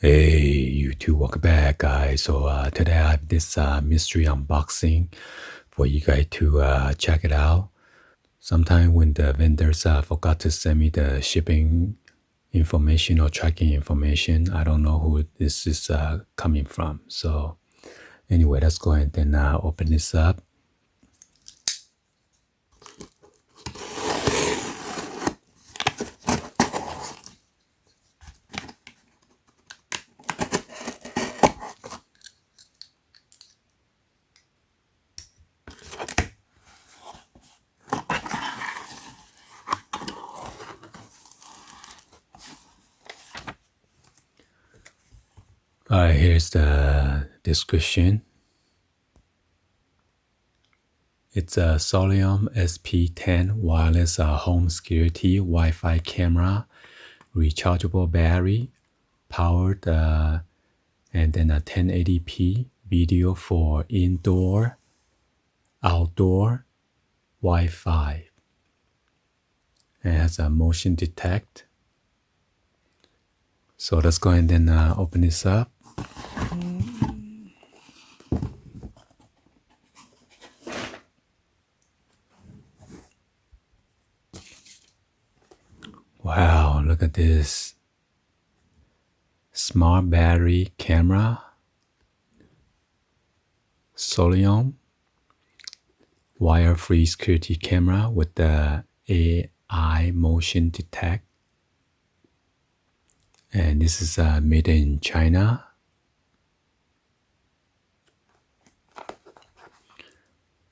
Hey, YouTube, welcome back, guys. So today I have this mystery unboxing for you guys to check it out. Sometime when the vendors forgot to send me the shipping information or tracking information, I don't know who this is coming from. So anyway, let's go ahead and open this up. All right, here's the description. It's a SOLIOM SP10 wireless home security Wi-Fi camera, rechargeable battery, powered and then a 1080p video for indoor, outdoor Wi-Fi. It has a motion detect. So let's go ahead and open this up. Wow, look at this. Smart battery camera. SOLIOM. Wire-free security camera with the AI motion detect. And this is made in China.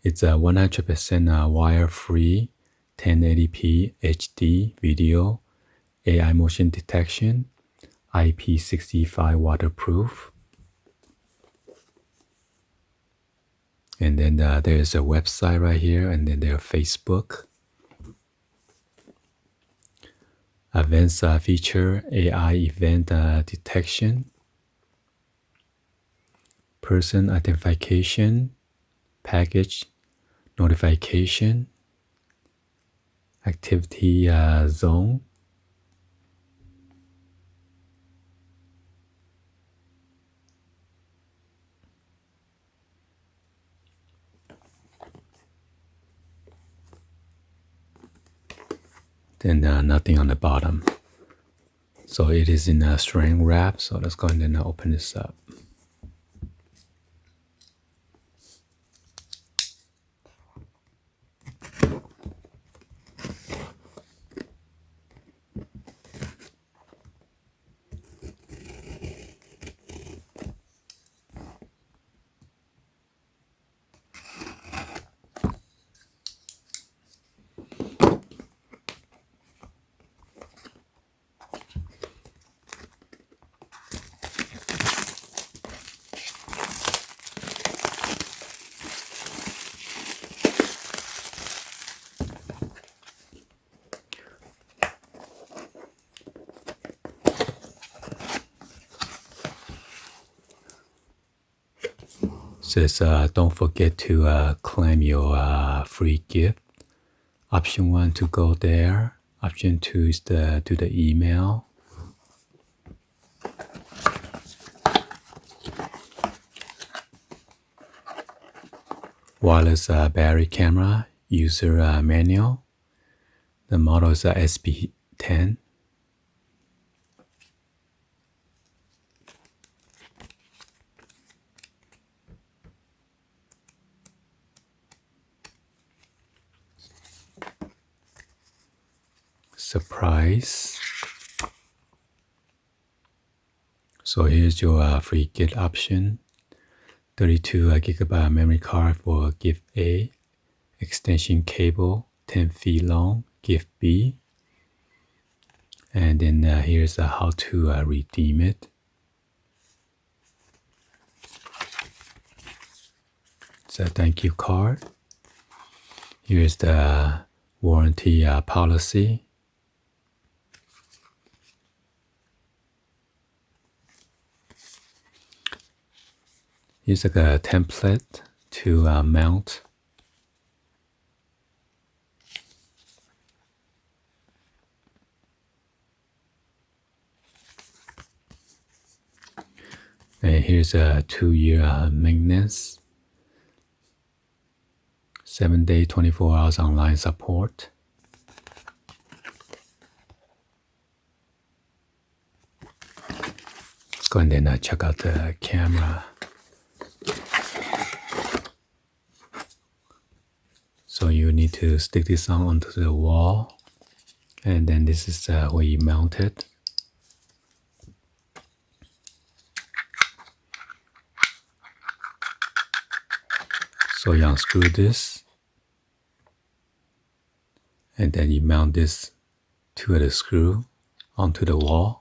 It's a 100% wire-free 1080p HD video, AI motion detection, IP65 waterproof. And then there's a website right here, and then their Facebook. Advanced feature, AI event detection, person identification, package notification, activity zone, then nothing on the bottom. So it is in a string wrap. So let's go ahead and open this up. Says don't forget to claim your free gift. Option 1 to go there. Option 2 is to the email. Wireless battery camera user manual. The model is SP10. Surprise. So here's your free gift option. 32 gigabyte memory card for gift A. Extension cable 10 feet long, gift B. And then here's how to redeem it. It's a thank you card. Here's the warranty policy. Here's like a template to mount. And here's a 2-year maintenance, 7-day, 24 hours online support. Let's go and then check out the camera. So you need to stick this onto the wall, and then this is where you mount it. So you unscrew this, and then you mount this to the screw onto the wall.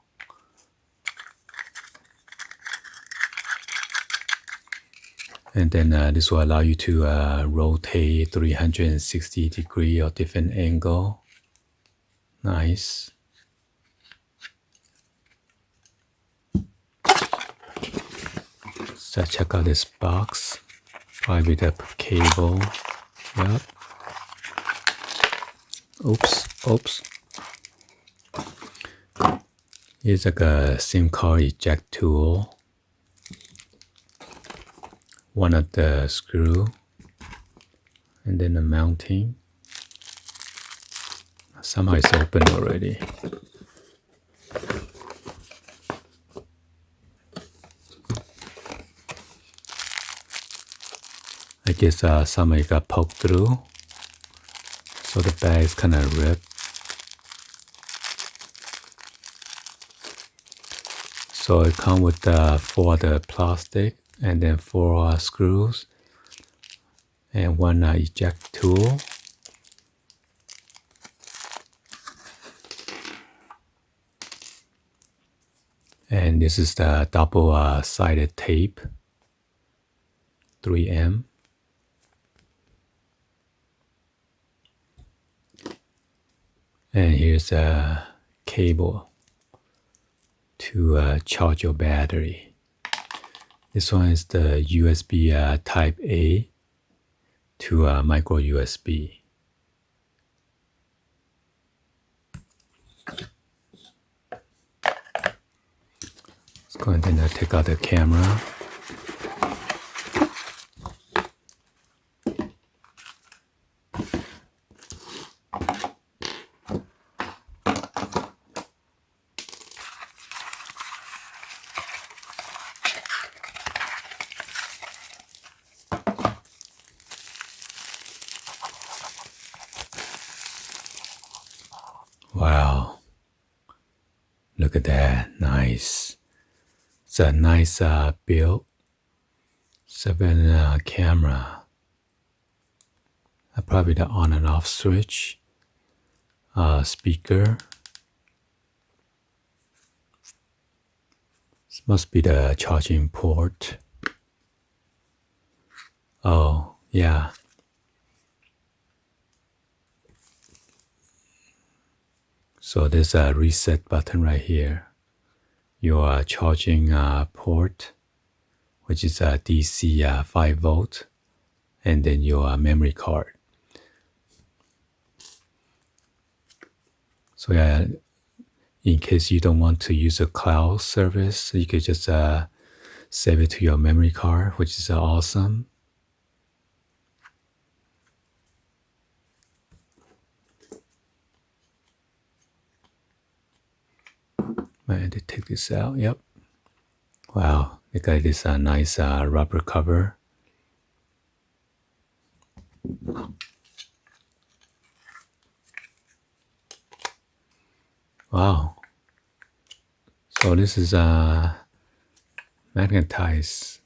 And then this will allow you to rotate 360 degrees or different angle. Nice. So check out this box. Probably the cable. Yep. Oops. Here's like a SIM card eject tool. One of the screw, and then the mounting. Somehow it's open already. I guess somebody got poked through, so the bag is kind of ripped. So it comes with 4 of the plastic, and then 4 screws, and 1 eject tool. And this is the double-sided tape, 3M. And here's a cable to charge your battery. This one is the USB Type A to micro USB. Let's go ahead and take out the camera. Wow, look at that, nice. It's a nice build, 7 camera. Probably the on and off switch, speaker. This must be the charging port. Oh, yeah. So there's a reset button right here. Your charging port, which is a DC 5 volt, and then your memory card. So yeah, in case you don't want to use a cloud service, you could just save it to your memory card, which is awesome. I had to take this out. Yep. Wow, they got this nice rubber cover. Wow. So this is magnetized.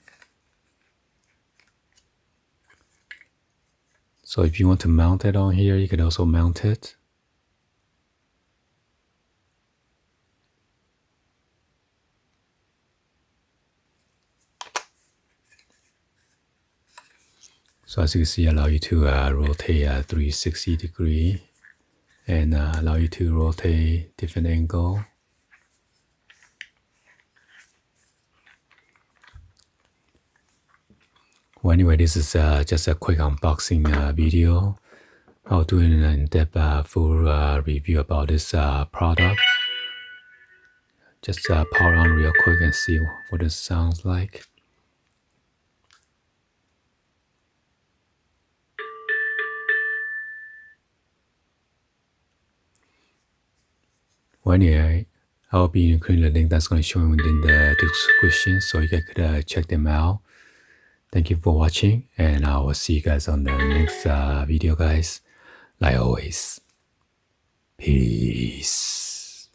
So if you want to mount it on here, you could also mount it. So as you can see, allow you to rotate 360 degree, and allow you to rotate different angle. Well, anyway, this is just a quick unboxing video. I'll do an in-depth full review about this product. just power on real quick and see what it sounds like. Well, anyway, I'll be including the link that's going to show within the description so you guys could check them out. Thank you for watching, and I will see you guys on the next video, guys. Like always, peace.